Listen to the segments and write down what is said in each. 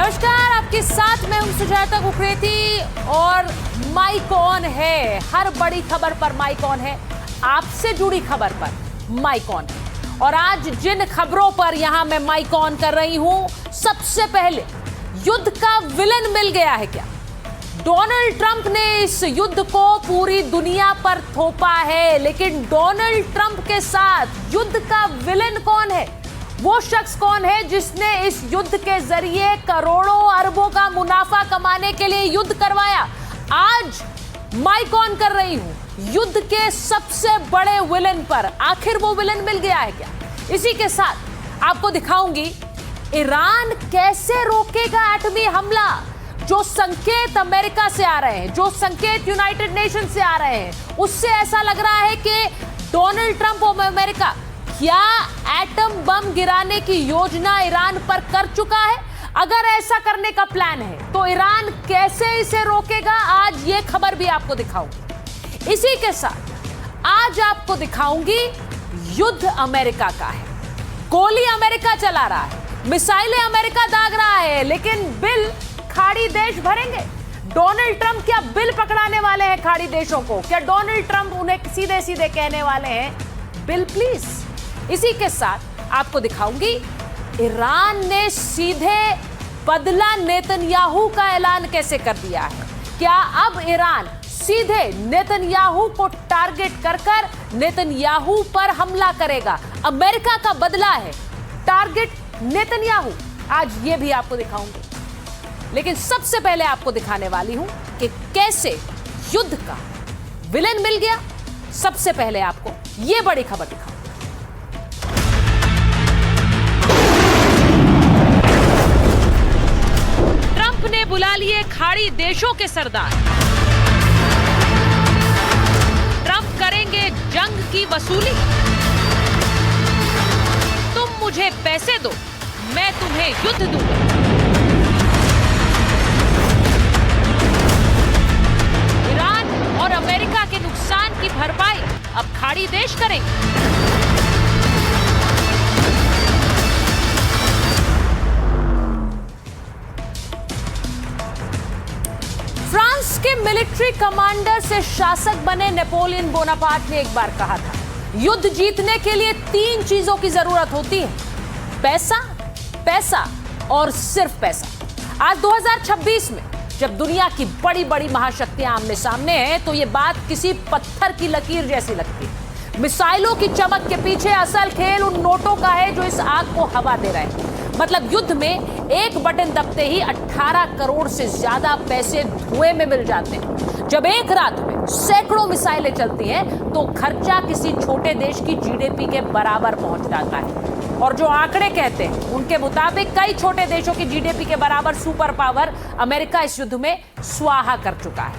नमस्कार, आपके साथ मैं हूं सुजाता कुकरेती और माइक ऑन है। हर बड़ी खबर पर माइक ऑन है, आपसे जुड़ी खबर पर माइक ऑन है। और आज जिन खबरों पर यहां मैं माइक ऑन कर रही हूं, सबसे पहले युद्ध का विलन मिल गया है क्या? डोनाल्ड ट्रंप ने इस युद्ध को पूरी दुनिया पर थोपा है, लेकिन डोनाल्ड ट्रंप के साथ युद्ध का विलन कौन है? वो शख्स कौन है जिसने इस युद्ध के जरिए करोड़ों अरबों का मुनाफा कमाने के लिए युद्ध करवाया? आज माइक ऑन कर रही हूं युद्ध के सबसे बड़े विलन पर। आखिर वो विलन मिल गया है क्या? इसी के साथ आपको दिखाऊंगी ईरान कैसे रोकेगा एटमी हमला। जो संकेत अमेरिका से आ रहे हैं, जो संकेत यूनाइटेड नेशन से आ रहे हैं, उससे ऐसा लग रहा है कि डोनाल्ड ट्रंप और अमेरिका क्या एटम बम गिराने की योजना ईरान पर कर चुका है? अगर ऐसा करने का प्लान है तो ईरान कैसे इसे रोकेगा? आज ये खबर भी आपको दिखाऊंगी। इसी के साथ आज आपको दिखाऊंगी युद्ध अमेरिका का है। गोली अमेरिका चला रहा है, मिसाइलें अमेरिका दाग रहा है, लेकिन बिल खाड़ी देश भरेंगे। डोनाल्ड ट्रंप क्या बिल पकड़ाने वाले हैं खाड़ी देशों को? क्या डोनाल्ड ट्रंप उन्हें सीधे सीधे कहने वाले हैं बिल प्लीज? इसी के साथ आपको दिखाऊंगी ईरान ने सीधे बदला नेतन्याहू का ऐलान कैसे कर दिया है। क्या अब ईरान सीधे नेतन्याहू को टारगेट कर नेतन्याहू पर हमला करेगा? अमेरिका का बदला है, टारगेट नेतन्याहू। आज ये भी आपको दिखाऊंगी, लेकिन सबसे पहले आपको दिखाने वाली हूं कि कैसे युद्ध का विलेन मिल गया। सबसे पहले आपको यह बड़ी खबर दिखाऊं। ट्रंप ने बुला लिए खाड़ी देशों के सरदार। ट्रंप करेंगे जंग की वसूली। तुम मुझे पैसे दो, मैं तुम्हें युद्ध दूंगा। ईरान और अमेरिका के नुकसान की भरपाई अब खाड़ी देश करेंगे। फ्रांस के मिलिट्री कमांडर से शासक बने नेपोलियन बोनापार्ट ने एक बार कहा था, युद्ध जीतने के लिए 3 चीजों की जरूरत होती है, पैसा, पैसा और सिर्फ पैसा। आज 2026 में जब दुनिया की बड़ी बड़ी महाशक्तियां आमने सामने हैं, तो ये बात किसी पत्थर की लकीर जैसी लगती है। मिसाइलों की चमक के पीछे असल खेल उन नोटों का है जो इस आग को हवा दे रहे हैं। मतलब युद्ध में एक बटन दबते ही 18 करोड़ से ज्यादा पैसे धुएं में मिल जाते हैं। जब एक रात में सैकड़ों मिसाइलें चलती हैं, तो खर्चा किसी छोटे देश की जीडीपी के बराबर पहुंच जाता है। और जो आंकड़े कहते हैं उनके मुताबिक कई छोटे देशों की जीडीपी के बराबर सुपर पावर अमेरिका इस युद्ध में स्वाहा कर चुका है।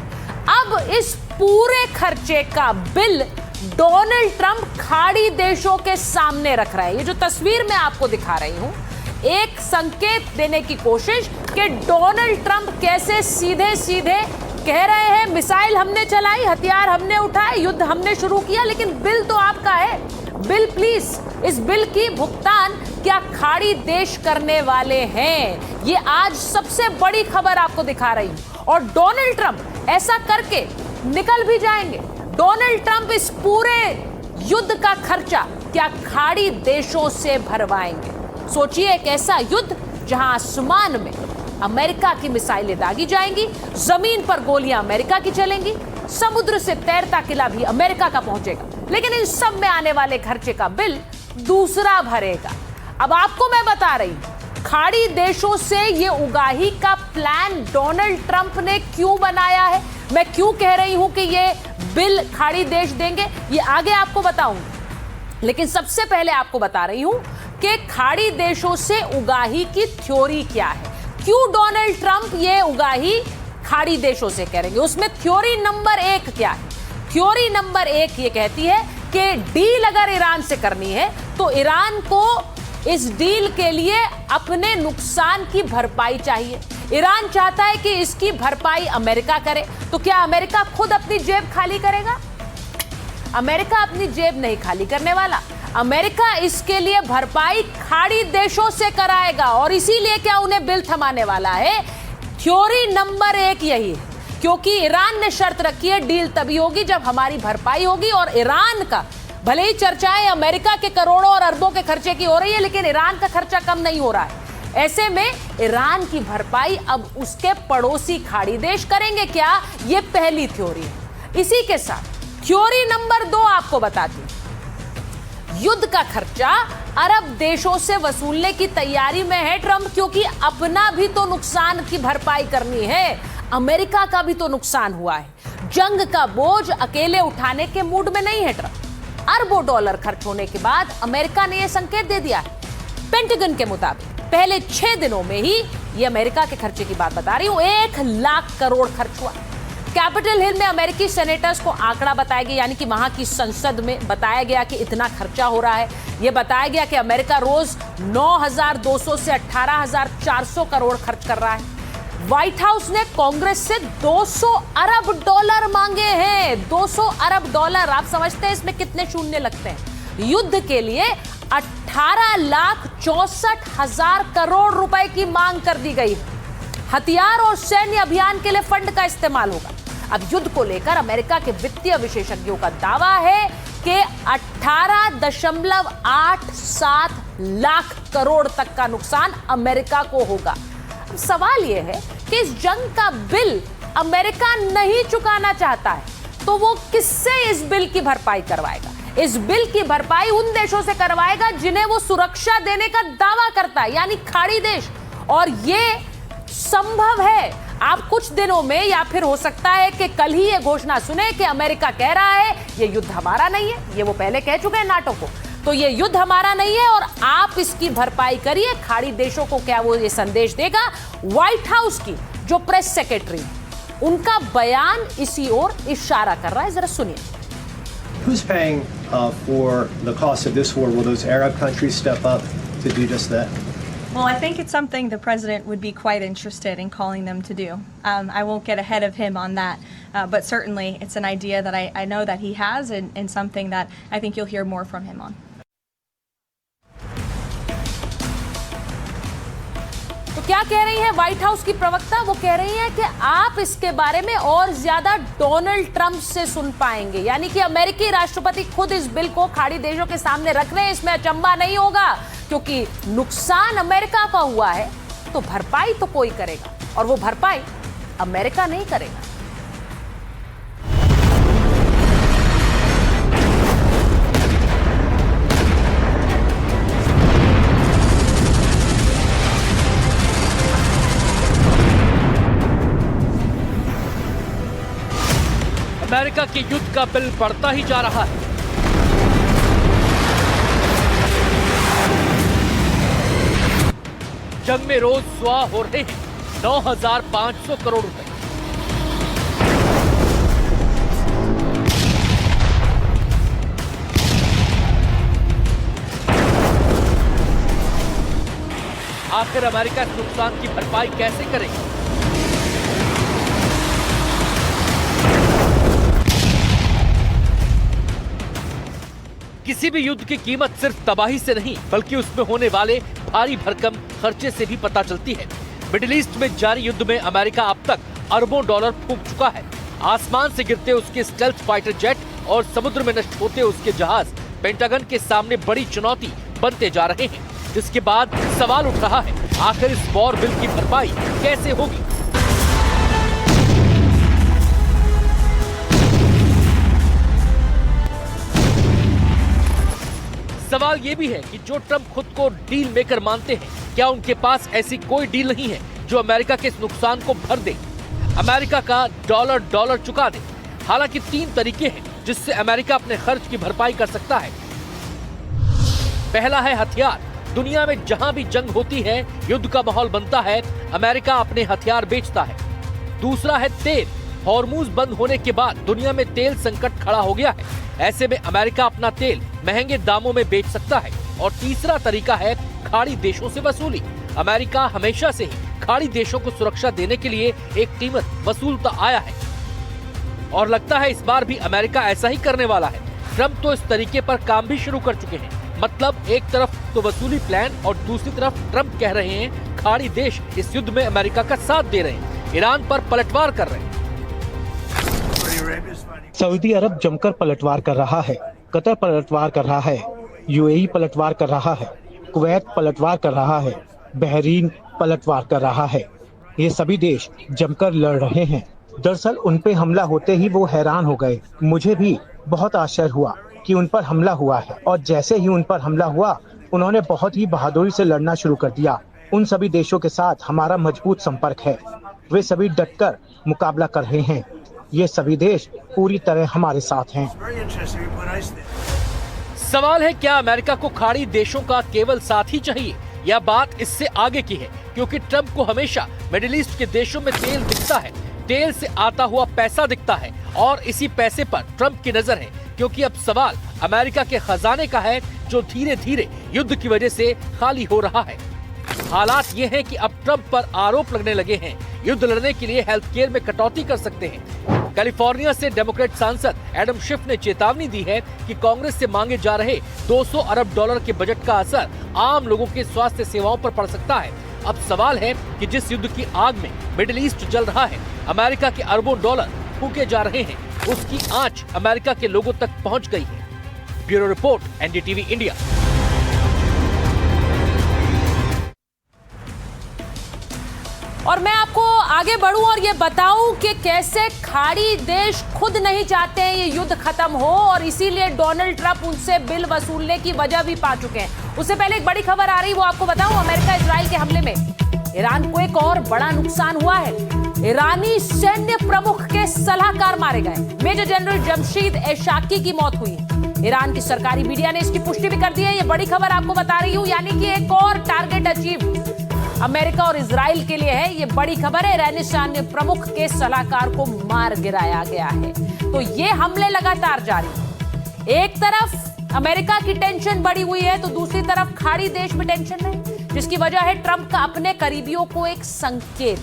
अब इस पूरे खर्चे का बिल डोनाल्ड ट्रंप खाड़ी देशों के सामने रख रहा है। ये जो तस्वीर मैं आपको दिखा रही हूं, एक संकेत देने की कोशिश कि डोनाल्ड ट्रंप कैसे सीधे सीधे कह रहे हैं मिसाइल हमने चलाई, हथियार हमने उठाए, युद्ध हमने शुरू किया, लेकिन बिल तो आपका है। बिल प्लीज, इस बिल की भुगतान क्या खाड़ी देश करने वाले हैं? ये आज सबसे बड़ी खबर आपको दिखा रही हूं। और डोनाल्ड ट्रंप ऐसा करके निकल भी जाएंगे। डोनाल्ड ट्रंप इस पूरे युद्ध का खर्चा क्या खाड़ी देशों से भरवाएंगे? सोचिए, एक ऐसा युद्ध जहां आसमान में अमेरिका की मिसाइलें दागी जाएंगी, जमीन पर गोलियां अमेरिका की चलेंगी, समुद्र से तैरता किला भी अमेरिका का पहुंचेगा, लेकिन इन सब में आने वाले खर्चे का बिल दूसरा भरेगा। अब आपको मैं बता रही हूं खाड़ी देशों से ये उगाही का प्लान डोनाल्ड ट्रंप ने क्यों बनाया है। मैं क्यों कह रही हूं कि ये बिल खाड़ी देश देंगे, ये आगे आपको बताऊंगी, लेकिन सबसे पहले आपको बता रही हूं कि खाड़ी देशों से उगाही की थ्योरी क्या है। क्यों डोनाल्ड ट्रंप ये उगाही खाड़ी देशों से करेंगे? उसमें थ्योरी नंबर 1 क्या है? थ्योरी नंबर 1 ये कहती है कि डील अगर ईरान से करनी है तो ईरान को इस डील के लिए अपने नुकसान की भरपाई चाहिए। ईरान चाहता है कि इसकी भरपाई अमेरिका करे, तो क्या अमेरिका खुद अपनी जेब खाली करेगा? अमेरिका अपनी जेब नहीं खाली करने वाला। अमेरिका इसके लिए भरपाई खाड़ी देशों से कराएगा और इसीलिए क्या उन्हें बिल थमाने वाला है। थ्योरी नंबर 1 यही है, क्योंकि ईरान ने शर्त रखी है डील तभी होगी जब हमारी भरपाई होगी। और ईरान का भले ही चर्चाएं अमेरिका के करोड़ों और अरबों के खर्चे की हो रही है, लेकिन ईरान का खर्चा कम नहीं हो रहा है। ऐसे में ईरान की भरपाई अब उसके पड़ोसी खाड़ी देश करेंगे क्या, यह पहली थ्योरी है। इसी के साथ थ्योरी नंबर 2 आपको बताती हूं। युद्ध का खर्चा अरब देशों से वसूलने की तैयारी में है ट्रंप, क्योंकि अपना भी तो नुकसान की भरपाई करनी है, अमेरिका का भी तो नुकसान हुआ है। जंग का बोझ अकेले उठाने के मूड में नहीं है ट्रंप। अरबों डॉलर खर्च होने के बाद अमेरिका ने यह संकेत दे दिया है। पेंटागन के मुताबिक पहले 6 दिनों में ही, ये अमेरिका के खर्चे की बात बता रही हूं, 1 लाख करोड़ खर्च हुआ। कैपिटल हिल में अमेरिकी सेनेटर्स को आंकड़ा बताया गया, यानी कि वहां की संसद में बताया गया कि इतना खर्चा हो रहा है। यह बताया गया कि अमेरिका रोज 9,200 से 18,400 करोड़ खर्च कर रहा है। व्हाइट हाउस ने कांग्रेस से 200 अरब डॉलर मांगे हैं। 200 अरब डॉलर, आप समझते हैं इसमें कितने शून्य लगते हैं। युद्ध के लिए 18,64,000 करोड़ रुपए की मांग कर दी गई। हथियार और सैन्य अभियान के लिए फंड का इस्तेमाल होगा। अब युद्ध को लेकर अमेरिका के वित्तीय विशेषज्ञों का दावा है कि 18.87 लाख करोड़ तक का नुकसान अमेरिका को होगा। सवाल यह है कि इस जंग का बिल अमेरिका नहीं चुकाना चाहता है, तो वो किससे इस बिल की भरपाई करवाएगा? इस बिल की भरपाई उन देशों से करवाएगा जिन्हें वो सुरक्षा देने का दावा करता है, यानी खाड़ी देश। और ये संभव है। आप कुछ दिनों में, या फिर हो सकता है कि कल ही ये घोषणा सुने कि अमेरिका कह रहा है ये युद्ध हमारा नहीं है। ये वो पहले कह चुके हैं नाटो को, तो ये युद्ध हमारा नहीं है और आप इसकी भरपाई करिए। खाड़ी देशों को क्या वो ये संदेश देगा? व्हाइट हाउस की जो प्रेस सेक्रेटरी है, उनका बयान इसी ओर इशारा कर रहा है, जरा सुनिए। Who's paying for the cost of this war? Will those Arab countries step up to do just that? Well, I think it's something the president would be quite interested in calling them to do. I won't get ahead of him on that, but certainly it's an idea that I know that he has and something that I think you'll hear more from him on. तो क्या कह रही है white house की प्रवक्ता? वो कह रही है कि आप इसके बारे में और ज्यादा डोनाल्ड ट्रंप से सुन पाएंगे, यानी कि अमेरिकी राष्ट्रपति खुद इस बिल को खाड़ी देशों के सामने रख रहे हैं। इसमें अचंभा नहीं होगा, क्योंकि नुकसान अमेरिका का हुआ है तो भरपाई तो कोई करेगा, और वो भरपाई अमेरिका नहीं करेगा। अमेरिका के युद्ध का बिल बढ़ता ही जा रहा है। जंग में रोज स्वाह हो रहे हैं 9,500 करोड़ रुपए। आखिर अमेरिका इस नुकसान की भरपाई कैसे करेगा? किसी भी युद्ध की कीमत सिर्फ तबाही से नहीं, बल्कि उसमें होने वाले भारी भरकम खर्चे से भी पता चलती है। मिडिल ईस्ट में जारी युद्ध में अमेरिका अब तक अरबों डॉलर फूंक चुका है। आसमान से गिरते उसके स्टेल्थ फाइटर जेट और समुद्र में नष्ट होते उसके जहाज पेंटागन के सामने बड़ी चुनौती बनते जा रहे हैं। इसके बाद सवाल उठ रहा है, आखिर इस वॉर बिल की भरपाई कैसे होगी? सवाल यह भी है कि जो ट्रंप खुद को डील मेकर मानते हैं, क्या उनके पास ऐसी कोई डील नहीं है जो अमेरिका के इस नुकसान को भर दे, अमेरिका का डॉलर चुका दे? हालांकि 3 तरीके हैं जिससे अमेरिका अपने खर्च की भरपाई कर सकता है। पहला है हथियार। दुनिया में जहां भी जंग होती है, युद्ध का माहौल बनता है, अमेरिका अपने हथियार बेचता है। दूसरा है तेल। हॉर्मूज बंद होने के बाद दुनिया में तेल संकट खड़ा हो गया है। ऐसे में अमेरिका अपना तेल महंगे दामों में बेच सकता है। और तीसरा तरीका है खाड़ी देशों से वसूली। अमेरिका हमेशा से ही खाड़ी देशों को सुरक्षा देने के लिए एक कीमत वसूलता आया है और लगता है इस बार भी अमेरिका ऐसा ही करने वाला है। ट्रंप तो इस तरीके पर काम भी शुरू कर चुके हैं। मतलब एक तरफ तो वसूली प्लान और दूसरी तरफ ट्रंप कह रहे हैं खाड़ी देश इस युद्ध में अमेरिका का साथ दे रहे हैं, ईरान पर पलटवार कर रहे हैं। सऊदी अरब जमकर पलटवार कर रहा है, कतर पलटवार कर रहा है, यूएई पलटवार कर रहा है, कुवैत पलटवार कर रहा है, बहरीन पलटवार कर रहा है। ये सभी देश जमकर लड़ रहे हैं। दरअसल उन पे हमला होते ही वो हैरान हो गए। मुझे भी बहुत आश्चर्य हुआ कि उन पर हमला हुआ है, और जैसे ही उन पर हमला हुआ उन्होंने बहुत ही बहादुरी से लड़ना शुरू कर दिया। उन सभी देशों के साथ हमारा मजबूत संपर्क है, वे सभी डटकर मुकाबला कर रहे हैं। ये सभी देश पूरी तरह हमारे साथ हैं। सवाल है, क्या अमेरिका को खाड़ी देशों का केवल साथ ही चाहिए या बात इससे आगे की है? क्योंकि ट्रंप को हमेशा मिडिल ईस्ट के देशों में तेल दिखता है, तेल से आता हुआ पैसा दिखता है, और इसी पैसे पर ट्रंप की नजर है। क्योंकि अब सवाल अमेरिका के खजाने का है, जो धीरे धीरे युद्ध की वजह से खाली हो रहा है। हालात ये हैं कि अब ट्रंप पर आरोप लगने लगे हैं युद्ध लड़ने के लिए हेल्थ केयर में कटौती कर सकते हैं। कैलिफोर्निया से डेमोक्रेट सांसद एडम शिफ ने चेतावनी दी है कि कांग्रेस से मांगे जा रहे 200 अरब डॉलर के बजट का असर आम लोगों के स्वास्थ्य सेवाओं पर पड़ सकता है। अब सवाल है कि जिस युद्ध की आग में मिडिल ईस्ट जल रहा है, अमेरिका के अरबों डॉलर फूके जा रहे हैं, उसकी आंच अमेरिका के लोगों तक पहुंच गई है। Bureau report, NDTV India. और मैं आपको आगे बढ़ूं और ये बताऊं कि कैसे खाड़ी देश खुद नहीं चाहते हैं ये युद्ध खत्म हो, और इसीलिए डोनाल्ड ट्रंप उनसे बिल वसूलने की वजह भी पा चुके हैं। उससे पहले एक बड़ी खबर आ रही, वो आपको बताऊं। अमेरिका इजराइल के हमले में ईरान को एक और बड़ा नुकसान हुआ है। ईरानी सैन्य प्रमुख के सलाहकार मारे गए। मेजर जनरल जमशीद एशाकी की मौत हुई। ईरान की सरकारी मीडिया ने इसकी पुष्टि भी कर दी है। ये बड़ी खबर आपको बता रही हूं, यानी कि एक और टारगेट अचीव अमेरिका और इजराइल के लिए है। ये बड़ी खबर है, ईरानी सैन्य प्रमुख के सलाहकार को मार गिराया गया है। तो ये हमले लगातार जारी। एक तरफ अमेरिका की टेंशन बढ़ी हुई है, तो दूसरी तरफ खाड़ी देश में टेंशन है, जिसकी वजह है ट्रंप का अपने करीबियों को एक संकेत।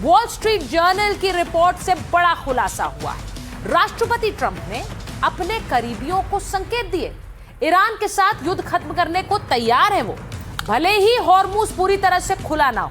वॉल स्ट्रीट जर्नल की रिपोर्ट से बड़ा खुलासा हुआ है। राष्ट्रपति ट्रंप ने अपने करीबियों को संकेत दिए। ईरान के साथ युद्ध खत्म करने को तैयार है वो, भले ही हॉर्मुज पूरी तरह से खुला ना हो।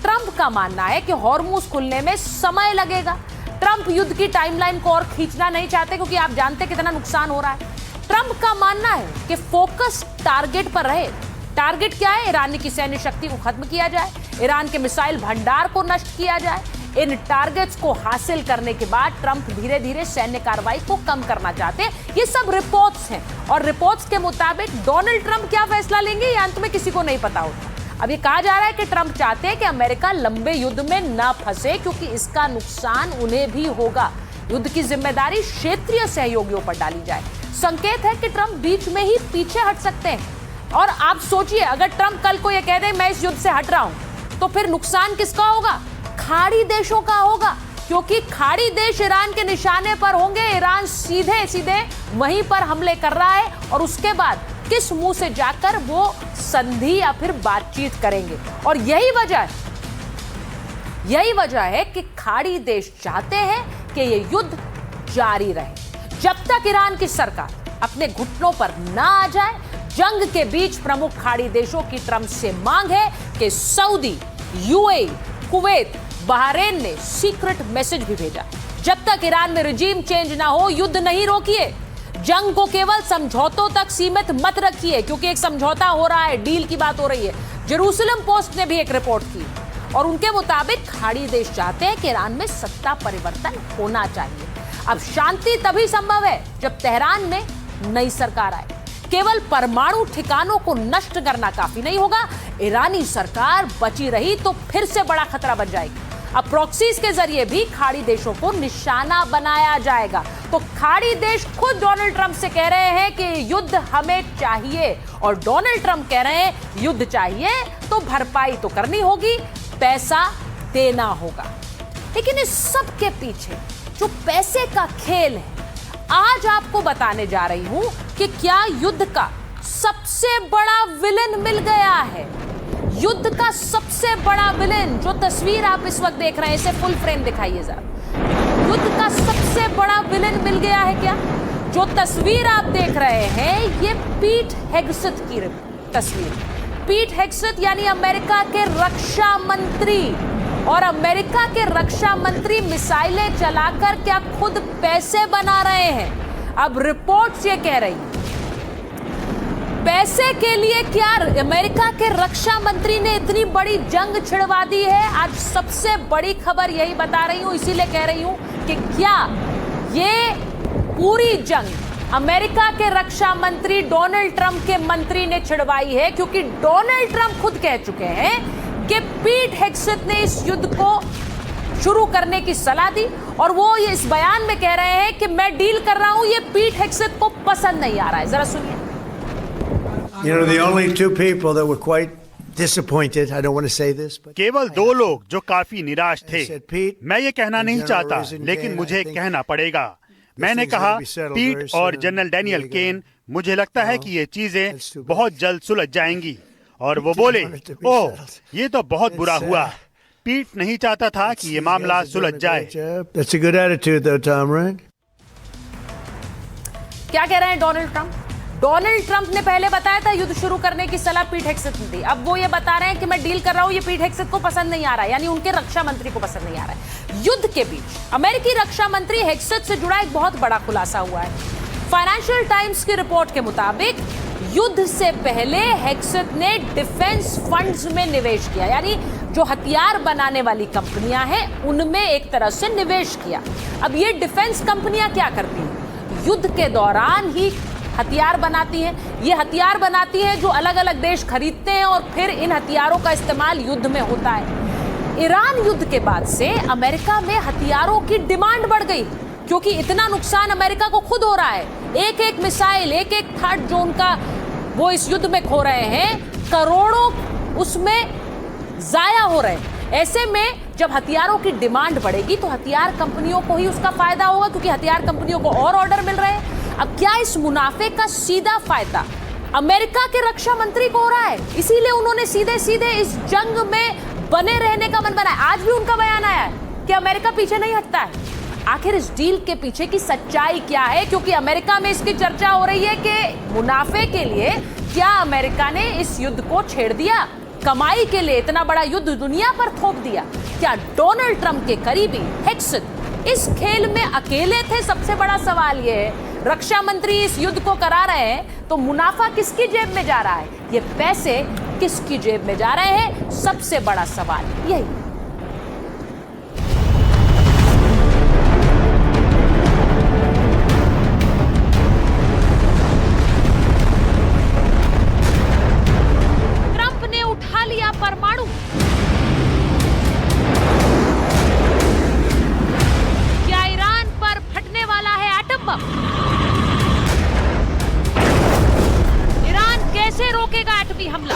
ट्रंप का मानना है कि हॉर्मुज खुलने में समय लगेगा। ट्रंप युद्ध की टाइमलाइन को और खींचना नहीं चाहते, क्योंकि आप जानते कितना नुकसान हो रहा है। ट्रंप का मानना है कि फोकस टारगेट पर रहे। टारगेट क्या है? ईरान की सैन्य शक्ति को खत्म किया जाए, ईरान के मिसाइल भंडार को नष्ट किया जाए। इन टारगेट्स को हासिल करने के बाद ट्रंप धीरे धीरे सैन्य कार्रवाई को कम करना चाहते हैं। ये सब रिपोर्ट्स हैं, और रिपोर्ट्स के मुताबिक डोनाल्ड ट्रंप क्या फैसला लेंगे ये अंत में किसी को नहीं पता होता। अब ये कहा जा रहा है कि ट्रंप चाहते हैं कि अमेरिका लंबे युद्ध में ना फंसे, क्योंकि इसका नुकसान उन्हें भी होगा। युद्ध की जिम्मेदारी क्षेत्रीय सहयोगियों पर डाली जाए। संकेत है कि ट्रंप बीच में ही पीछे हट सकते हैं। और आप सोचिए, अगर ट्रंप कल को यह कह दे मैं इस युद्ध से हट रहा हूं, तो फिर नुकसान किसका होगा? खाड़ी देशों का होगा, क्योंकि खाड़ी देश ईरान के निशाने पर होंगे। ईरान सीधे सीधे वहीं पर हमले कर रहा है, और उसके बाद किस मुंह से जाकर वो संधि या फिर बातचीत करेंगे। और यही वजह है कि खाड़ी देश चाहते हैं कि ये युद्ध जारी रहे जब तक ईरान की सरकार अपने घुटनों पर ना आ जाए। जंग के बीच प्रमुख खाड़ी देशों की ट्रंप से मांग है कि सऊदी, यूएई, कुवैत, बहरीन ने सीक्रेट मैसेज भी भेजा, जब तक ईरान में रिजीम चेंज ना हो युद्ध नहीं रोकिए। जंग को केवल समझौतों तक सीमित मत रखिए, क्योंकि एक समझौता हो रहा है, डील की बात हो रही है। जेरूसलम पोस्ट ने भी एक रिपोर्ट की, और उनके मुताबिक खाड़ी देश चाहते हैं कि ईरान में सत्ता परिवर्तन होना चाहिए। अब शांति तभी संभव है जब तेहरान में नई सरकार आए। केवल परमाणु ठिकानों को नष्ट करना काफी नहीं होगा। ईरानी सरकार बची रही तो फिर से बड़ा खतरा बन जाएगी। अब प्रॉक्सीज के जरिए भी खाड़ी देशों को निशाना बनाया जाएगा। तो खाड़ी देश खुद डोनाल्ड ट्रंप से कह रहे हैं कि युद्ध हमें चाहिए, और डोनाल्ड ट्रंप कह रहे हैं युद्ध चाहिए तो भरपाई तो करनी होगी, पैसा देना होगा। लेकिन इस सब के पीछे जो पैसे का खेल है, आज आपको बताने जा रही हूं कि क्या युद्ध का सबसे बड़ा विलेन मिल गया है। युद्ध का सबसे बड़ा विलेन, जो तस्वीर आप इस वक्त देख रहे हैं, इसे फुल फ्रेम दिखाइए जरा। युद्ध का सबसे बड़ा विलेन मिल गया है क्या? जो तस्वीर आप देख रहे हैं ये पीट हेगसेथ की तस्वीर। पीट हेगसेथ यानी अमेरिका के रक्षा मंत्री, और अमेरिका के रक्षा मंत्री मिसाइलें चलाकर क्या खुद पैसे बना रहे हैं। अब रिपोर्ट्स ये कह रही हैं पैसे के लिए क्या अमेरिका के रक्षा मंत्री ने इतनी बड़ी जंग छिड़वा दी है। आज सबसे बड़ी खबर यही बता रही हूं, इसीलिए कह रही हूं कि क्या ये पूरी जंग अमेरिका के रक्षा मंत्री डोनाल्ड ट्रंप के मंत्री ने छिड़वाई है, क्योंकि डोनाल्ड ट्रंप खुद कह चुके हैं कि पीट हेगसेथ ने इस युद्ध को शुरू करने की सलाह दी, और वो ये इस बयान में कह रहे हैं कि मैं डील कर रहा हूं, ये पीट हेगसेथ को पसंद नहीं आ रहा है। जरा सुनिए। You know, the only two people that were quite disappointed, I don't want to say this, but केवल दो लोग जो काफी निराश थे। said, "Pete, मैं ये कहना नहीं General चाहता, Rosen लेकिन Kane, मुझे I think कहना पड़ेगा। मैंने things are कहा gonna be settled पीट very और soon. General Daniel There you can, go. मुझे लगता है कि ये That's चीजें too bad. बहुत जल्द सुलझ जाएंगी। और वो didn't बोले, want it to be oh settled. ये तो बहुत बुरा It's, हुआ। पीट नहीं चाहता था कि ये You मामला guys are सुलझ doing a जाए। great job. That's a good attitude, though, Tom, right? क्या कह रहे हैं डोनाल्ड ट्रंप? डोनाल्ड ट्रंप ने पहले बताया था युद्ध शुरू करने की सलाह पीट हेगसेथ ने दी। अब वो ये बता रहे हैं कि मैं डील कर रहा हूं, ये पीट हेगसेथ को पसंद नहीं आ रहा है, यानी उनके रक्षा मंत्री को पसंद नहीं आ रहा है। युद्ध के बीच अमेरिकी रक्षा मंत्री हेगसेथ से जुड़ा एक बहुत बड़ा खुलासा हुआ है। फाइनेंशियल टाइम्स की रिपोर्ट के मुताबिक युद्ध से पहले हेगसेथ ने डिफेंस फंड्स में निवेश किया, यानी जो हथियार बनाने वाली कंपनियां हैं उनमें एक तरह से निवेश किया। अब ये डिफेंस कंपनियां क्या करती हैं? युद्ध के दौरान ही हथियार बनाती हैं। ये हथियार बनाती हैं जो अलग अलग देश खरीदते हैं, और फिर इन हथियारों का इस्तेमाल युद्ध में होता है। ईरान युद्ध के बाद से अमेरिका में हथियारों की डिमांड बढ़ गई, क्योंकि इतना नुकसान अमेरिका को खुद हो रहा है। एक एक मिसाइल, एक एक थर्ड जो उनका वो इस युद्ध में खो रहे हैं, करोड़ों उसमें जाया हो रहे हैं। ऐसे में जब हथियारों की डिमांड बढ़ेगी तो हथियार कंपनियों को ही उसका फायदा होगा, क्योंकि हथियार कंपनियों को और ऑर्डर मिल रहे हैं। अब क्या इस मुनाफे का सीधा फायदा अमेरिका के रक्षा मंत्री को हो रहा है? इसीलिए उन्होंने सीधे सीधे इस जंग में बने रहने का मन बनाया। आज भी उनका बयान आया है कि अमेरिका पीछे नहीं हटता है। आखिर इस डील के पीछे की सच्चाई क्या है? क्योंकि अमेरिका में इसकी चर्चा हो रही है कि मुनाफे के लिए क्या अमेरिका ने इस युद्ध को छेड़ दिया, कमाई के लिए इतना बड़ा युद्ध दुनिया पर थोप दिया। क्या डोनाल्ड ट्रंप के करीबी हेगसेथ इस खेल में अकेले थे? सबसे बड़ा सवाल यह है। रक्षा मंत्री इस युद्ध को करा रहे हैं तो मुनाफा किसकी जेब में जा रहा है, ये पैसे किसकी जेब में जा रहे हैं? सबसे बड़ा सवाल यही। ट्रंप ने उठा लिया परमाणु। क्या ईरान पर फटने वाला है एटम बम? ईरान कैसे रोकेगा एटमी हमला?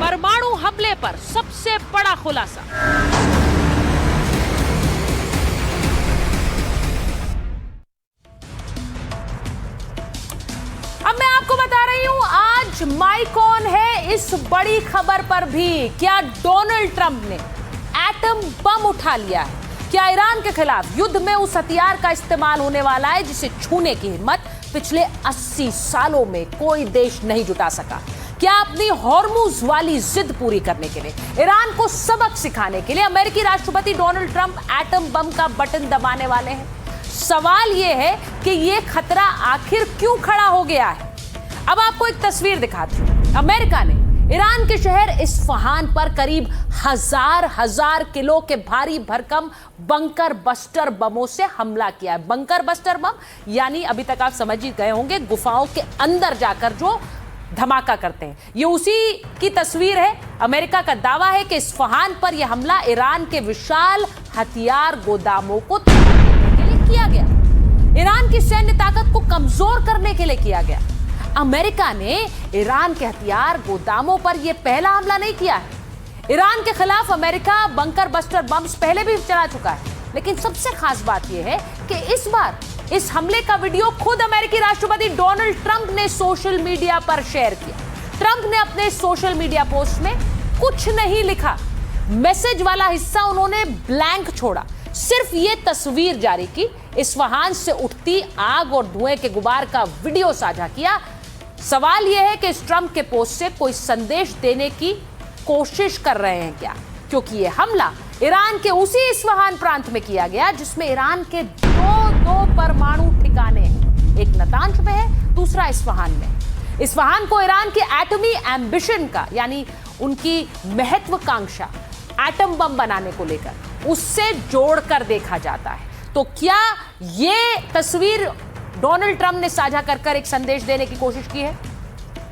परमाणु हमले पर सबसे बड़ा खुलासा। अब मैं आपको बता रही हूं आज माइक ऑन है इस बड़ी खबर पर भी। क्या डोनाल्ड ट्रंप ने एटम बम उठा लिया है? क्या ईरान के खिलाफ युद्ध में उस हथियार का इस्तेमाल होने वाला है जिसे छूने की हिम्मत पिछले 80 सालों में कोई देश नहीं जुटा सका? क्या अपनी हॉर्मुज वाली जिद पूरी करने के लिए, ईरान को सबक सिखाने के लिए अमेरिकी राष्ट्रपति डोनाल्ड ट्रंप एटम बम का बटन दबाने वाले हैं? सवाल यह है कि यह खतरा आखिर क्यों खड़ा हो गया है। अब आपको एक तस्वीर दिखाती हूं। अमेरिका ने ईरान के शहर इस्फहान पर करीब हजार किलो के भारी भरकम बंकर बस्टर बमों से हमला किया है। बंकर बस्टर बम यानी अभी तक आप समझ ही गए होंगे, गुफाओं के अंदर जाकर जो धमाका करते हैं। ये उसी की तस्वीर है। अमेरिका का दावा है कि इस्फहान पर यह हमला ईरान के विशाल हथियार गोदामों को तोड़ने के लिए किया गया, ईरान की सैन्य ताकत को कमजोर करने के लिए किया गया। अमेरिका ने ईरान के हथियार गोदामों पर यह पहला हमला नहीं किया है। ईरान के खिलाफ अमेरिका बंकर बस्टर बम्स पहले भी चला चुका है, लेकिन सबसे खास बात यह है कि इस बार इस हमले का वीडियो खुद अमेरिकी राष्ट्रपति डोनाल्ड ट्रंप ने सोशल मीडिया पर शेयर किया। ट्रंप ने अपने सोशल मीडिया पोस्ट में कुछ नहीं लिखा, मैसेज वाला हिस्सा उन्होंने ब्लैंक छोड़ा। सिर्फ ये तस्वीर जारी की, इस्फहान से उठती आग और धुएं के गुबार का वीडियो साझा किया। सवाल यह है कि इस ट्रंप के पोस्ट से कोई संदेश देने की कोशिश कर रहे हैं क्या, क्योंकि यह हमला ईरान के उसी इस्फहान प्रांत में किया गया जिसमें ईरान के दो परमाणु ठिकाने हैं। एक नतांज में है, दूसरा इस्फहान में। इस्फहान को ईरान की एटमी एम्बिशन का, यानी उनकी महत्वाकांक्षा एटम बम बनाने को लेकर, उससे जोड़कर देखा जाता है। तो क्या ये तस्वीर डोनाल्ड ट्रंप ने साझा कर एक संदेश देने की कोशिश की है?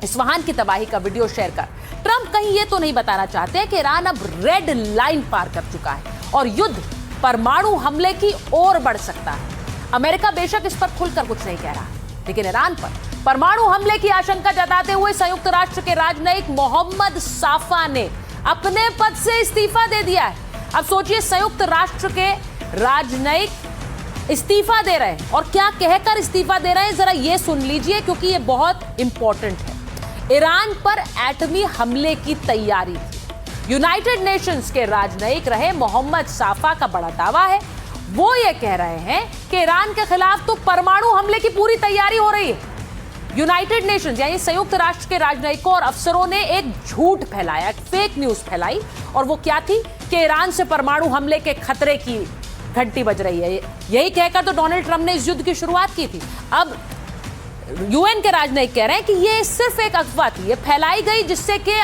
इस्फहान की तबाही का वीडियो शेयर कर ट्रंप कहीं ये तो नहीं बताना चाहते कि ईरान अब रेड लाइन पार कर चुका है और युद्ध परमाणु हमले की ओर बढ़ सकता है। अमेरिका बेशक इस पर खुलकर कुछ नहीं कह रहा, लेकिन ईरान पर परमाणु हमले की आशंका जताते हुए संयुक्त राष्ट्र के राजनयिक मोहम्मद साफा ने अपने पद से इस्तीफा दे दिया है। अब सोचिए, संयुक्त राष्ट्र के राजनयिक इस्तीफा दे रहे हैं, और क्या कहकर इस्तीफा दे रहे हैं जरा ये सुन लीजिए, क्योंकि ये बहुत इंपॉर्टेंट है। ईरान पर एटमी हमले की तैयारी थी। यूनाइटेड नेशंस के राजनयिक रहे मोहम्मद साफा का बड़ा दावा है, वो ये कह रहे हैं कि ईरान के खिलाफ तो परमाणु हमले की पूरी तैयारी हो रही है। यूनाइटेड नेशंस यानी संयुक्त राष्ट्र के राजनयिकों और अफसरों ने एक झूठ फैलाया, फेक न्यूज फैलाई, और वो क्या थी कि ईरान से परमाणु हमले के खतरे की घंटी बज रही है। यही कहकर तो डोनाल्ड ट्रंप ने इस युद्ध की शुरुआत की थी। अब यूएन के राजनयिक कह रहे हैं कि ये सिर्फ एक अफवाह थी, ये फैलाई गई जिससे कि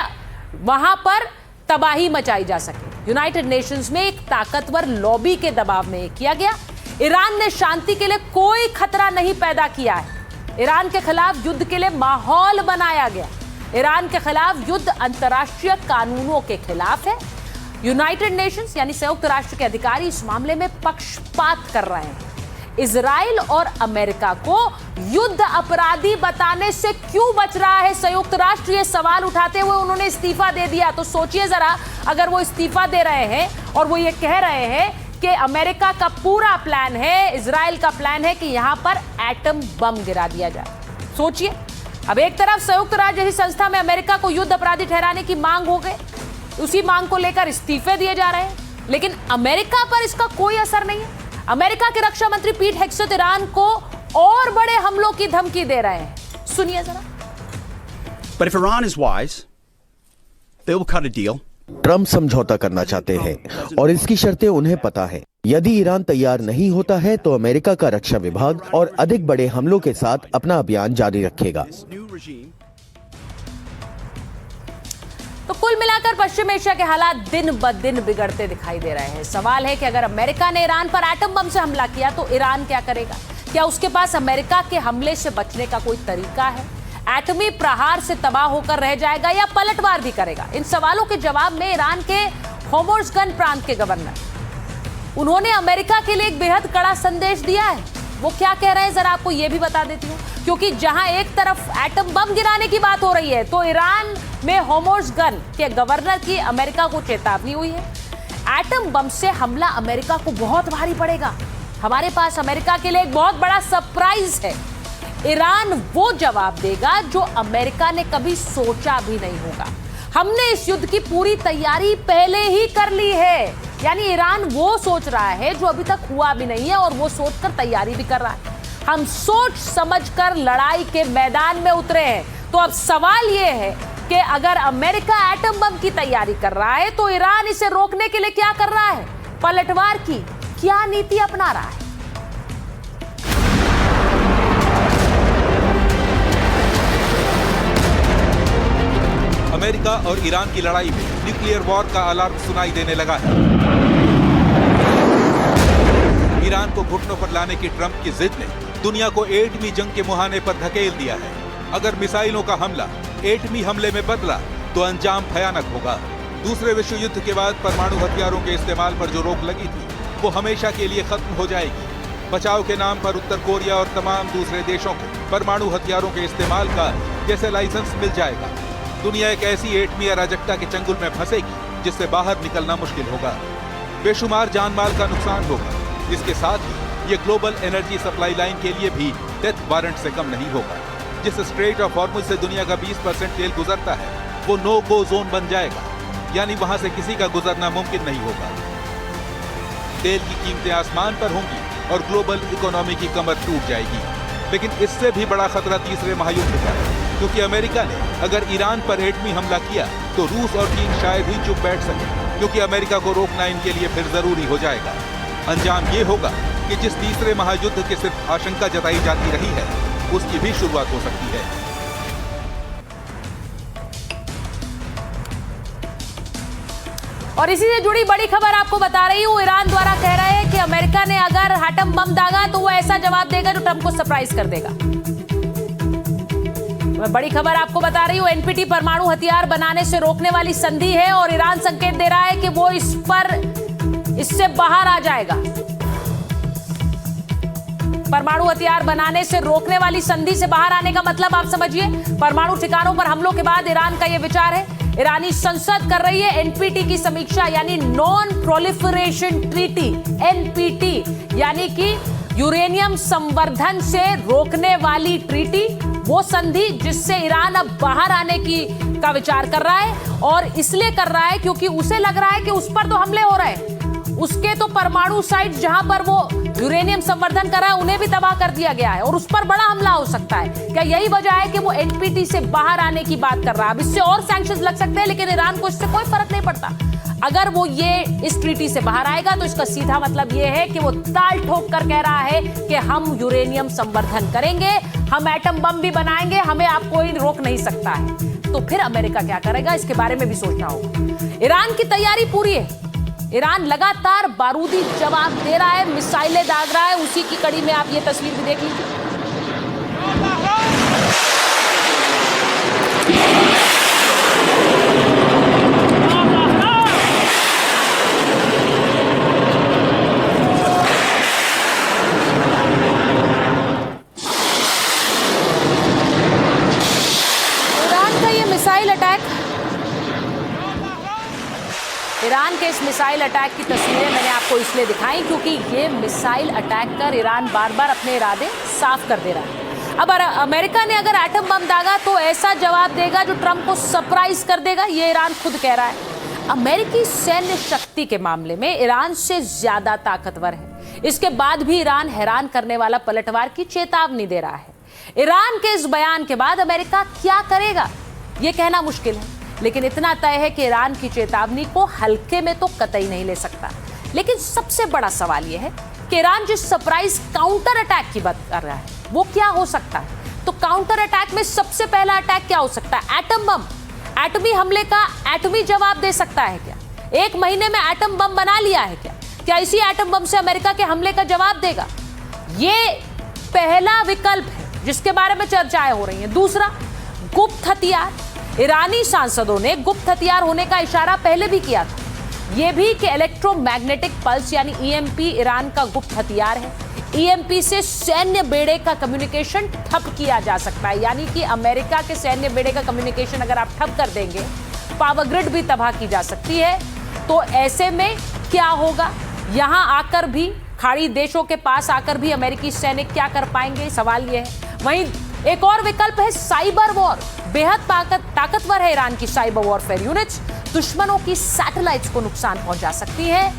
वहां पर तबाही मचाई जा सके। यूनाइटेड नेशंस में एक ताकतवर लॉबी के दबाव में किया गया। ईरान ने शांति के लिए कोई खतरा नहीं पैदा किया है। ईरान के खिलाफ युद्ध के लिए माहौल बनाया गया। ईरान के खिलाफ युद्ध अंतर्राष्ट्रीय कानूनों के खिलाफ है। यूनाइटेड नेशंस यानी संयुक्त राष्ट्र के अधिकारी इस मामले में पक्षपात कर रहे हैं। इजराइल और अमेरिका को युद्ध अपराधी बताने से क्यों बच रहा है संयुक्त राष्ट्र? ये सवाल उठाते हुए उन्होंने इस्तीफा दे दिया। तो सोचिए जरा, अगर वो इस्तीफा दे रहे हैं और वो ये कह रहे हैं कि अमेरिका का पूरा प्लान है, इजराइल का प्लान है कि यहां पर एटम बम गिरा दिया जाए। सोचिए, अब एक तरफ संयुक्त राष्ट्र जैसी संस्था में अमेरिका को युद्ध अपराधी ठहराने की मांग हो गई, उसी मांग को लेकर इस्तीफे दिए जा रहे हैं, लेकिन अमेरिका पर इसका कोई असर नहीं है। अमेरिका के रक्षा मंत्री पीट हेग्सेथ ईरान को और बड़े हमलों की धमकी दे रहे हैं। सुनिए जरा। But if Iran is wise, they will cut a deal. Trump समझौता करना चाहते हैं और इसकी शर्तें उन्हें पता है। यदि ईरान तैयार नहीं होता है तो अमेरिका का रक्षा विभाग और अधिक बड़े हमलों के साथ अपना अभियान जारी रखेगा। तो कुल मिलाकर पश्चिम एशिया के हालात दिन ब दिन बिगड़ते दिखाई दे रहे हैं। सवाल है कि अगर अमेरिका ने ईरान पर एटम बम से हमला किया तो ईरान क्या करेगा? क्या उसके पास अमेरिका के हमले से बचने का कोई तरीका है? एटमी प्रहार से तबाह होकर रह जाएगा या पलटवार भी करेगा? इन सवालों के जवाब में ईरान के होमोर्सगन प्रांत के गवर्नर, उन्होंने अमेरिका के लिए एक बेहद कड़ा संदेश दिया है। वो क्या कह रहे हैं जरा आपको ये भी बता देती हूँ, क्योंकि जहां एक तरफ एटम बम गिराने की बात हो रही है तो ईरान में होमोर्सगन के गवर्नर की अमेरिका को चेतावनी हुई है। एटम बम से हमला अमेरिका को बहुत भारी पड़ेगा। हमारे पास अमेरिका के लिए एक बहुत बड़ा सरप्राइज है। ईरान वो जवाब देगा जो अमेरिका ने कभी सोचा भी नहीं होगा। हमने इस युद्ध की पूरी तैयारी पहले ही कर ली है। यानी ईरान वो सोच रहा है जो अभी तक हुआ भी नहीं है और वो सोचकर तैयारी भी कर रहा है। हम सोच समझकर लड़ाई के मैदान में उतरे हैं। तो अब सवाल ये है कि अगर अमेरिका एटम बम की तैयारी कर रहा है तो ईरान इसे रोकने के लिए क्या कर रहा है? पलटवार की क्या नीति अपना रहा है? अमेरिका और ईरान की लड़ाई में न्यूक्लियर वॉर का अलार्म सुनाई देने लगा है। ईरान को घुटनों पर लाने की ट्रंप की जिद ने दुनिया को एटमी जंग के मुहाने पर धकेल दिया है। अगर मिसाइलों का हमला एटमी हमले में बदला तो अंजाम भयानक होगा। दूसरे विश्व युद्ध के बाद परमाणु हथियारों के इस्तेमाल पर जो रोक लगी थी वो हमेशा के लिए खत्म हो जाएगी। बचाव के नाम पर उत्तर कोरिया और तमाम दूसरे देशों को परमाणु हथियारों के इस्तेमाल का जैसे लाइसेंस मिल जाएगा। दुनिया एक ऐसी एटमी अराजकता के चंगुल में फंसेगी जिससे बाहर निकलना मुश्किल होगा। बेशुमार जानमाल का नुकसान होगा। इसके साथ ही ये ग्लोबल एनर्जी सप्लाई लाइन के लिए भी डेथ वारंट से कम नहीं होगा। जिस स्ट्रेट ऑफ हॉर्मुज से दुनिया का 20% तेल गुजरता है वो नो गो जोन बन जाएगा, यानी वहां से किसी का गुजरना मुमकिन नहीं होगा। तेल की कीमतें आसमान पर होंगी और ग्लोबल इकोनॉमी की कमर टूट जाएगी। लेकिन इससे भी बड़ा खतरा तीसरे महायुद्ध का है, क्योंकि अमेरिका ने अगर ईरान पर एटमी हमला किया तो रूस और चीन शायद ही चुप बैठ सके, क्योंकि अमेरिका को रोकना इनके लिए फिर जरूरी हो जाएगा। अंजाम ये होगा कि जिस तीसरे महायुद्ध की सिर्फ आशंका जताई जाती रही है, उसकी भी शुरुआत हो सकती है। और इसी से जुड़ी बड़ी खबर आपको बता रही हूं। ईरान द्वारा कह रहा है कि अमेरिका ने अगर एटम बम दागा तो वो ऐसा जवाब देगा जो ट्रंप को सरप्राइज कर देगा। मैं बड़ी खबर आपको बता रही हूं। एनपीटी परमाणु हथियार बनाने से रोकने वाली संधि है और ईरान संकेत दे रहा है कि वो इससे बाहर आ जाएगा। परमाणु हथियार बनाने से रोकने वाली संधि से बाहर आने का मतलब आप समझिए, परमाणु ठिकानों पर हमलों के बाद ईरान का यह विचार है। ईरानी संसद कर रही है एनपीटी की समीक्षा, यानी नॉन प्रोलिफरेशन ट्रीटी, एनपीटी, यानी कि यूरेनियम संवर्धन से रोकने वाली ट्रीटी, वो संधि जिससे ईरान अब बाहर आने का विचार कर रहा है। और इसलिए कर रहा है क्योंकि उसे लग रहा है कि उस पर तो हमले हो रहे हैं, उसके तो परमाणु साइट जहां पर वो यूरेनियम संवर्धन कर रहा है उन्हें भी तबाह कर दिया गया है और उस पर बड़ा हमला हो सकता है। क्या यही वजह है कि वो एनपीटी से बाहर आने की बात कर रहा है? अब इससे और सैंक्शंस लग सकते हैं, लेकिन ईरान को इससे कोई फर्क नहीं पड़ता। अगर वो ये इस ट्रीटी से बाहर आएगा तो इसका सीधा मतलब ये है कि वो ताल ठोक कर कह रहा है कि हम यूरेनियम संवर्धन करेंगे, हम एटम बम भी बनाएंगे, हमें आप कोई रोक नहीं सकता है। तो फिर अमेरिका क्या करेगा, इसके बारे में भी सोचना होगा। ईरान की तैयारी पूरी है। ईरान लगातार बारूदी जवाब दे रहा है, मिसाइलें दाग रहा है। उसी की कड़ी में आप ये तस्वीर भी देख लीजिए। ईरान का ये मिसाइल अटैक, ईरान के इस मिसाइल अटैक की तस्वीरें मैंने आपको इसलिए दिखाई क्योंकि ये मिसाइल अटैक कर ईरान बार बार अपने इरादे साफ कर दे रहा है। अब अमेरिका ने अगर एटम बम दागा तो ऐसा जवाब देगा जो ट्रंप को सरप्राइज कर देगा, ये ईरान खुद कह रहा है। अमेरिकी सैन्य शक्ति के मामले में ईरान से ज्यादा ताकतवर है। इसके बाद भी ईरान हैरान करने वाला पलटवार की चेतावनी दे रहा है। ईरान के इस बयान के बाद अमेरिका क्या करेगा यह कहना मुश्किल है, लेकिन इतना तय है कि ईरान की चेतावनी को हल्के में तो कतई नहीं ले सकता। लेकिन सबसे बड़ा सवाल यह है कि ईरान जिस सरप्राइज काउंटर अटैक की बात कर रहा है वो क्या हो सकता है। तो काउंटर अटैक में सबसे पहला अटैक क्या हो सकता है? एटम बम, एटमी हमले का एटमी जवाब दे सकता है क्या? 1 महीने में एटम बम बना लिया है क्या? क्या इसी एटम बम से अमेरिका के हमले का जवाब देगा? ये पहला विकल्प है जिसके बारे में चर्चाएं हो रही हैं। दूसरा, गुप्त हथियार। ईरानी सांसदों ने गुप्त हथियार होने का इशारा पहले भी किया था, यह भी कि इलेक्ट्रोमैग्नेटिक पल्स यानी ईएमपी ईरान का गुप्त हथियार है। ईएमपी से सैन्य बेड़े का कम्युनिकेशन ठप किया जा सकता है, यानी कि अमेरिका के सैन्य बेड़े का कम्युनिकेशन अगर आप ठप कर देंगे, पावर ग्रिड भी तबाह की जा सकती है। तो ऐसे में क्या होगा? यहां आकर भी, खाड़ी देशों के पास आकर भी अमेरिकी सैनिक क्या कर पाएंगे, सवाल यह है। वहीं एक और विकल्प है साइबर वॉर। बेहद ताकतवर है ईरान की साइबर वॉरफेयर यूनिट्स, दुश्मनों की सैटेलाइट्स को नुकसान पहुंचा सकती है।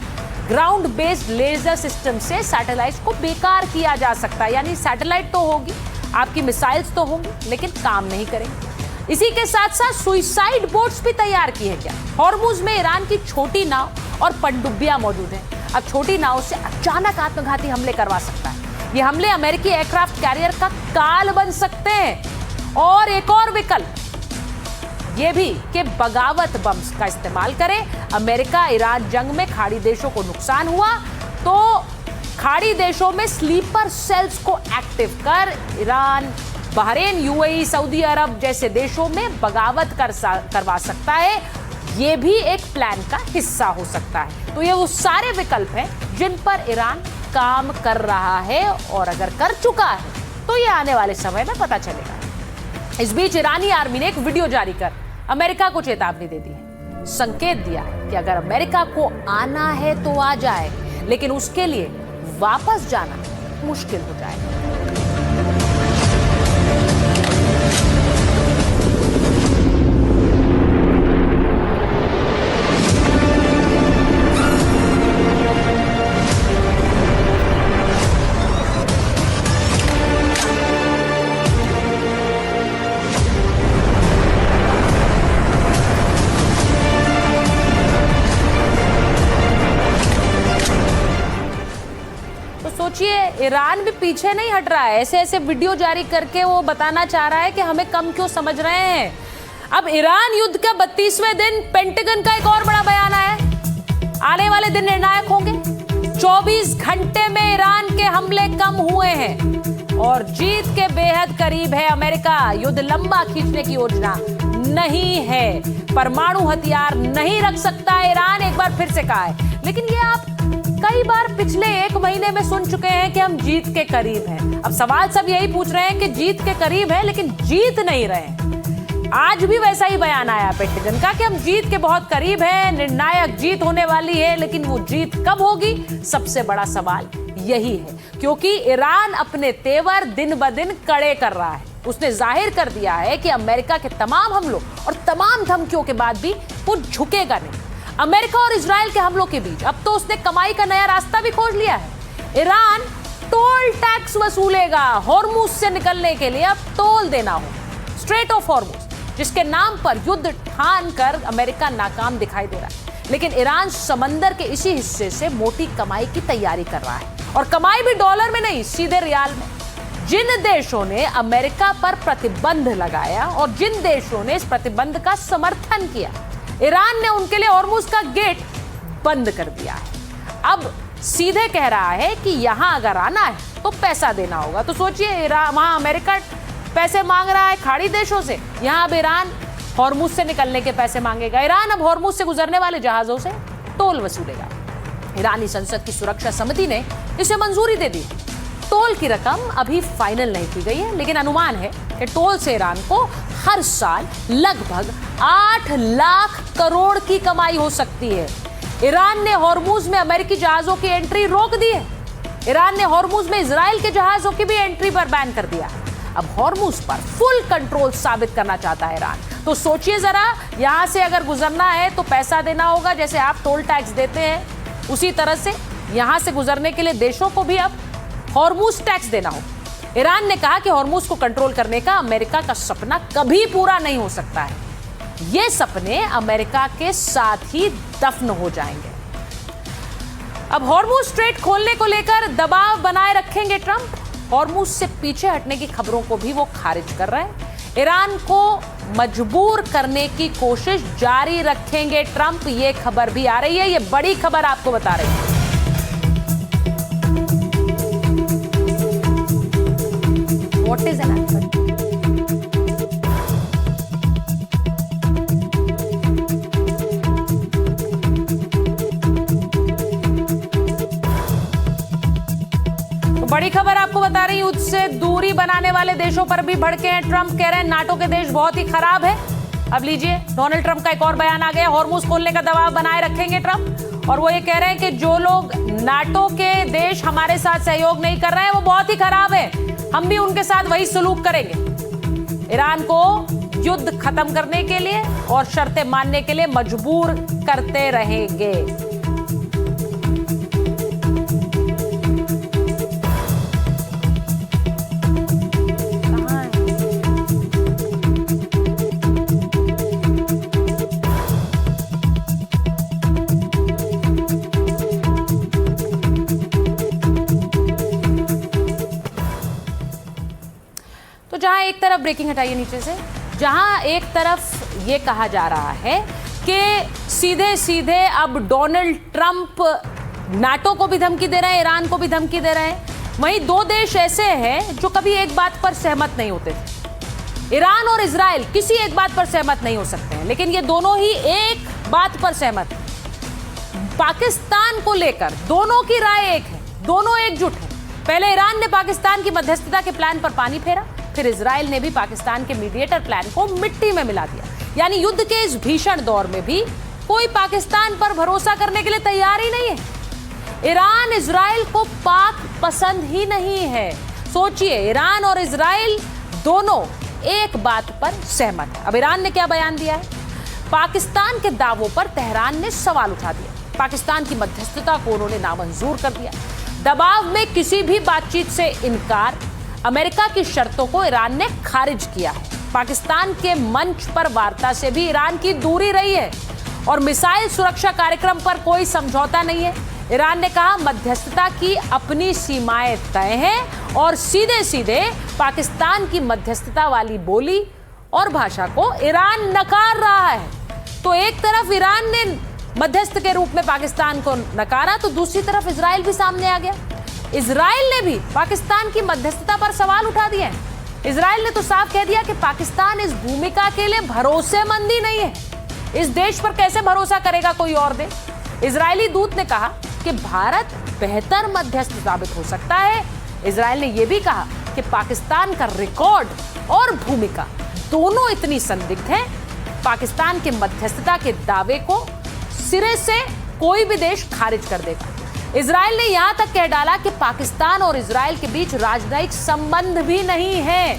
ग्राउंड बेस्ड लेजर सिस्टम से सैटेलाइट्स को बेकार किया जा सकता है, यानी सैटेलाइट तो होगी, आपकी मिसाइल्स तो होंगी, लेकिन काम नहीं करेंगे। इसी के साथ साथ सुइसाइड बोट्स भी तैयार की है क्या? हॉर्मुज में ईरान की छोटी नाव और पनडुब्बियां मौजूद हैं। अब छोटी नाव से अचानक आत्मघाती हमले करवा सकता है। ये हमले अमेरिकी एयरक्राफ्ट कैरियर का काल बन सकते हैं। और एक और विकल्प ये भी कि बगावत बम्स का इस्तेमाल करें। अमेरिका ईरान जंग में खाड़ी देशों को नुकसान हुआ तो खाड़ी देशों में स्लीपर सेल्स को एक्टिव कर ईरान, बहरीन, यूएई, सऊदी अरब जैसे देशों में बगावत करवा सकता है। ये भी एक प्लान का हिस्सा हो सकता है। तो ये वो सारे विकल्प हैं जिन पर ईरान काम कर रहा है, और अगर कर चुका है तो ये आने वाले समय में पता चलेगा। इस बीच ईरानी आर्मी ने एक वीडियो जारी कर अमेरिका को चेतावनी दे दी है, संकेत दिया है कि अगर अमेरिका को आना है तो आ जाए, लेकिन उसके लिए वापस जाना मुश्किल हो जाएगा। ईरान भी पीछे नहीं हट रहा है, ऐसे ऐसे वीडियो जारी करके वो बताना चाह रहा है कि हमें कम क्यों समझ रहे हैं। अब ईरान युद्ध का 32वें दिन, पेंटागन का एक और बड़ा बयान आया है। आने वाले दिन निर्णायक होंगे। 24 घंटे में ईरान के हमले कम हुए हैं और जीत के बेहद करीब है अमेरिका। युद्ध लंबा खींचने की योजना नहीं है, परमाणु हथियार नहीं रख सकता ईरान, एक बार फिर से कहा है। लेकिन ये आप कई बार पिछले 1 महीने में सुन चुके हैं कि हम जीत के करीब हैं। अब सवाल सब यही पूछ रहे हैं कि जीत के करीब है लेकिन जीत नहीं रहे हैं। आज भी वैसा ही बयान आया पेंटागन का कि हम जीत के बहुत करीब हैं, निर्णायक जीत होने वाली है, लेकिन वो जीत कब होगी, सबसे बड़ा सवाल यही है। क्योंकि ईरान अपने तेवर दिन ब दिन कड़े कर रहा है। उसने जाहिर कर दिया है कि अमेरिका के तमाम हमलों और तमाम धमकियों के बाद भी वो झुकेगा नहीं। अमेरिका और इजराइल के हमलों के बीच अब तो उसने कमाई का नया रास्ता भी खोज लिया है। ईरान टोल टैक्स वसूलेगा। हॉर्मुज से निकलने के लिए अब टोल देना हो, स्ट्रेट ऑफ हॉर्मुज, जिसके नाम पर युद्ध ठान कर अमेरिका नाकाम दिखाई दे रहा है। लेकिन ईरान समंदर के इसी हिस्से से मोटी कमाई की तैयारी कर रहा है, और कमाई भी डॉलर में नहीं, सीधे रियाल में। जिन देशों ने अमेरिका पर प्रतिबंध लगाया और जिन देशों ने इस प्रतिबंध का समर्थन किया, ईरान ने उनके लिए हॉर्मुज का गेट बंद कर दिया है। अब सीधे कह रहा है कि यहां अगर आना है तो पैसा देना होगा। तो सोचिए, वहां अमेरिका पैसे मांग रहा है खाड़ी देशों से, यहां अब ईरान हॉर्मुज से निकलने के पैसे मांगेगा। ईरान अब हॉर्मुज से गुजरने वाले जहाजों से टोल वसूलेगा। ईरानी संसद की सुरक्षा समिति ने इसे मंजूरी दे दी। टोल की रकम अभी फाइनल नहीं की गई है, लेकिन अनुमान है कि टोल से ईरान को हर साल लगभग 8 लाख करोड़ की कमाई हो सकती है। ईरान ने हॉर्मुज में अमेरिकी जहाजों की एंट्री रोक दी है। ईरान ने हॉर्मुज में इजराइल के जहाजों की भी एंट्री पर बैन कर दिया। अब हॉर्मुज पर फुल कंट्रोल साबित करना चाहता है ईरान। तो सोचिए जरा, यहां से अगर गुजरना है तो पैसा देना होगा, जैसे आप टोल टैक्स देते हैं उसी तरह से यहां से गुजरने के लिए देशों को भी अब हॉर्मुज टैक्स देना हो। ईरान ने कहा कि हॉर्मुज को कंट्रोल करने का अमेरिका का सपना कभी पूरा नहीं हो सकता है। ये सपने अमेरिका के साथ ही दफन हो जाएंगे। अब हॉर्मुज स्ट्रेट खोलने को लेकर दबाव बनाए रखेंगे ट्रंप। हॉर्मुज से पीछे हटने की खबरों को भी वो खारिज कर रहे हैं। ईरान को मजबूर करने की कोशिश जारी रखेंगे ट्रंप, ये खबर भी आ रही है। ये बड़ी खबर आपको बता रही है। What is an answer? तो बड़ी खबर आपको बता रही हूं, उससे दूरी बनाने वाले देशों पर भी भड़के हैं ट्रंप। कह रहे हैं नाटो के देश बहुत ही खराब है। अब लीजिए, डोनाल्ड ट्रंप का एक और बयान आ गया। हॉर्मुज खोलने का दबाव बनाए रखेंगे ट्रंप, और वो ये कह रहे हैं कि जो लोग नाटो के देश हमारे साथ सहयोग नहीं कर रहे हैं वो बहुत ही खराब है, हम भी उनके साथ वही सलूक करेंगे। ईरान को युद्ध खत्म करने के लिए और शर्तें मानने के लिए मजबूर करते रहेंगे। तो जहां एक तरफ ब्रेकिंग हटाइए नीचे से, जहां एक तरफ ये कहा जा रहा है कि सीधे सीधे अब डोनाल्ड ट्रंप नाटो को भी धमकी दे रहे हैं, ईरान को भी धमकी दे रहे हैं, वहीं दो देश ऐसे हैं जो कभी एक बात पर सहमत नहीं होते थे। ईरान और इजराइल किसी एक बात पर सहमत नहीं हो सकते हैं, लेकिन ये दोनों ही एक बात पर सहमत हैं। पाकिस्तान को लेकर दोनों की राय एक है, दोनों एकजुट हैं। पहले ईरान ने पाकिस्तान की मध्यस्थता के प्लान पर पानी फेरा, फिर इजराइल ने भी पाकिस्तान के मीडिएटर प्लान को मिट्टी में मिला दिया। यानी युद्ध के इस भीषण दौर में भी कोई पाकिस्तान पर भरोसा करने के लिए तैयार ही नहीं है। ईरान इजराइल को पाक पसंद ही नहीं है। सोचिए, ईरान और इजराइल दोनों एक बात पर सहमत है। अब ईरान ने क्या बयान दिया है? पाकिस्तान के दावों पर तेहरान ने सवाल उठा दिया। पाकिस्तान की मध्यस्थता को उन्होंने नामंजूर कर दिया। दबाव में किसी भी बातचीत से इनकार, अमेरिका की शर्तों को ईरान ने खारिज किया है। पाकिस्तान के मंच पर वार्ता से भी ईरान की दूरी रही है और मिसाइल सुरक्षा कार्यक्रम पर कोई समझौता नहीं है। ईरान ने कहा मध्यस्थता की अपनी सीमाएं तय हैं और सीधे सीधे पाकिस्तान की मध्यस्थता वाली बोली और भाषा को ईरान नकार रहा है। तो एक तरफ ईरान ने मध्यस्थ के रूप में पाकिस्तान को नकारा, तो दूसरी तरफ इजराइल भी सामने आ गया। इजराइल ने भी पाकिस्तान की मध्यस्थता पर सवाल उठा दिए हैं। इजराइल ने तो साफ कह दिया कि पाकिस्तान इस भूमिका के लिए भरोसेमंद ही नहीं है। इस देश पर कैसे भरोसा करेगा कोई और देश। इजरायली दूत ने कहा कि भारत बेहतर मध्यस्थ साबित हो सकता है। इजराइल ने यह भी कहा कि पाकिस्तान का रिकॉर्ड और भूमिका दोनों इतनी संदिग्ध है, पाकिस्तान के मध्यस्थता के दावे को सिरे से कोई भी देश खारिज कर देगा। इजराइल ने यहां तक कह डाला कि पाकिस्तान और इजराइल के बीच राजनयिक संबंध भी नहीं है।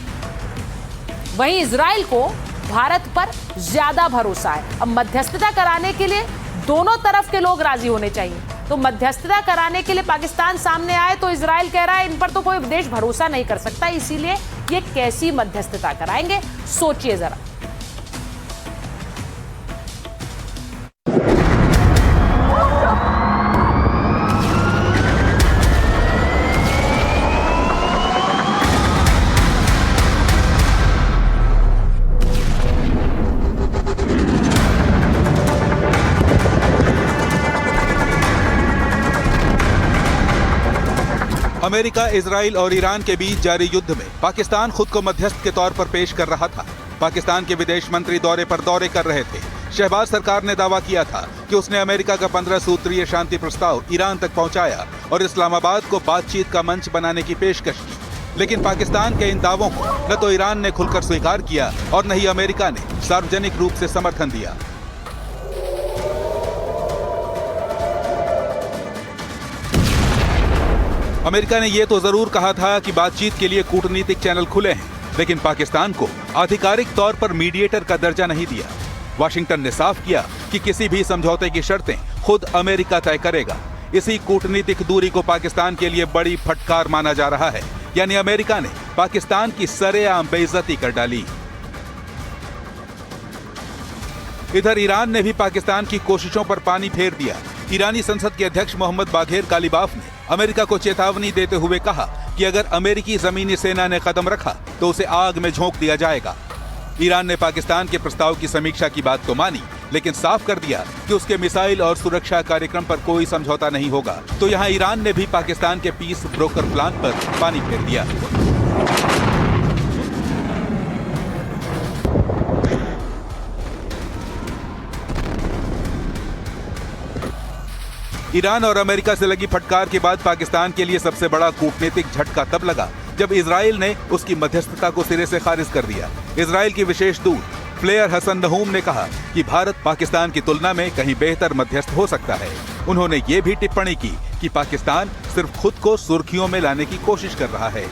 वहीं इजराइल को भारत पर ज्यादा भरोसा है। अब मध्यस्थता कराने के लिए दोनों तरफ के लोग राजी होने चाहिए। तो मध्यस्थता कराने के लिए पाकिस्तान सामने आए तो इजराइल कह रहा है इन पर तो कोई देश भरोसा नहीं कर सकता, इसीलिए ये कैसी मध्यस्थता कराएंगे, सोचिए जरा। अमेरिका, इजराइल और ईरान के बीच जारी युद्ध में पाकिस्तान खुद को मध्यस्थ के तौर पर पेश कर रहा था। पाकिस्तान के विदेश मंत्री दौरे कर रहे थे। शहबाज सरकार ने दावा किया था कि उसने अमेरिका का 15 सूत्रीय शांति प्रस्ताव ईरान तक पहुंचाया और इस्लामाबाद को बातचीत का मंच बनाने की पेशकश की। लेकिन पाकिस्तान के इन दावों को न तो ईरान ने खुलकर स्वीकार किया और न ही अमेरिका ने सार्वजनिक रूप से समर्थन दिया। अमेरिका ने यह तो जरूर कहा था कि बातचीत के लिए कूटनीतिक चैनल खुले हैं, लेकिन पाकिस्तान को आधिकारिक तौर पर मीडिएटर का दर्जा नहीं दिया। वाशिंगटन ने साफ किया कि किसी भी समझौते की शर्तें खुद अमेरिका तय करेगा। इसी कूटनीतिक दूरी को पाकिस्तान के लिए बड़ी फटकार माना जा रहा है, यानी अमेरिका ने पाकिस्तान की सरेआम बेइज्जती कर डाली। इधर ईरान ने भी पाकिस्तान की कोशिशों पर पानी फेर दिया। ईरानी संसद के अध्यक्ष मोहम्मद बाघेर कालीबाफ ने अमेरिका को चेतावनी देते हुए कहा कि अगर अमेरिकी जमीनी सेना ने कदम रखा तो उसे आग में झोंक दिया जाएगा। ईरान ने पाकिस्तान के प्रस्ताव की समीक्षा की बात तो मानी, लेकिन साफ कर दिया कि उसके मिसाइल और सुरक्षा कार्यक्रम पर कोई समझौता नहीं होगा। तो यहाँ ईरान ने भी पाकिस्तान के पीस ब्रोकर प्लान पर पानी फेर दिया। ईरान और अमेरिका से लगी फटकार के बाद पाकिस्तान के लिए सबसे बड़ा कूटनीतिक झटका तब लगा जब इजराइल ने उसकी मध्यस्थता को सिरे से खारिज कर दिया। इजराइल की विशेष दूत फ्लेयर हसन नहूम ने कहा कि भारत पाकिस्तान की तुलना में कहीं बेहतर मध्यस्थ हो सकता है। उन्होंने ये भी टिप्पणी की कि पाकिस्तान सिर्फ खुद को सुर्खियों में लाने की कोशिश कर रहा है।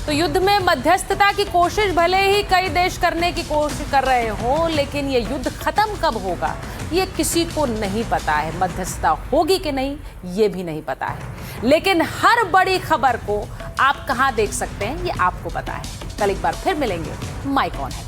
तो युद्ध में मध्यस्थता की कोशिश भले ही कई देश करने की कोशिश कर रहे हो, लेकिन ये युद्ध खत्म कब होगा ये किसी को नहीं पता है। मध्यस्थता होगी कि नहीं ये भी नहीं पता है। लेकिन हर बड़ी खबर को आप कहां देख सकते हैं ये आपको पता है। कल एक बार फिर मिलेंगे। माइक ऑन है।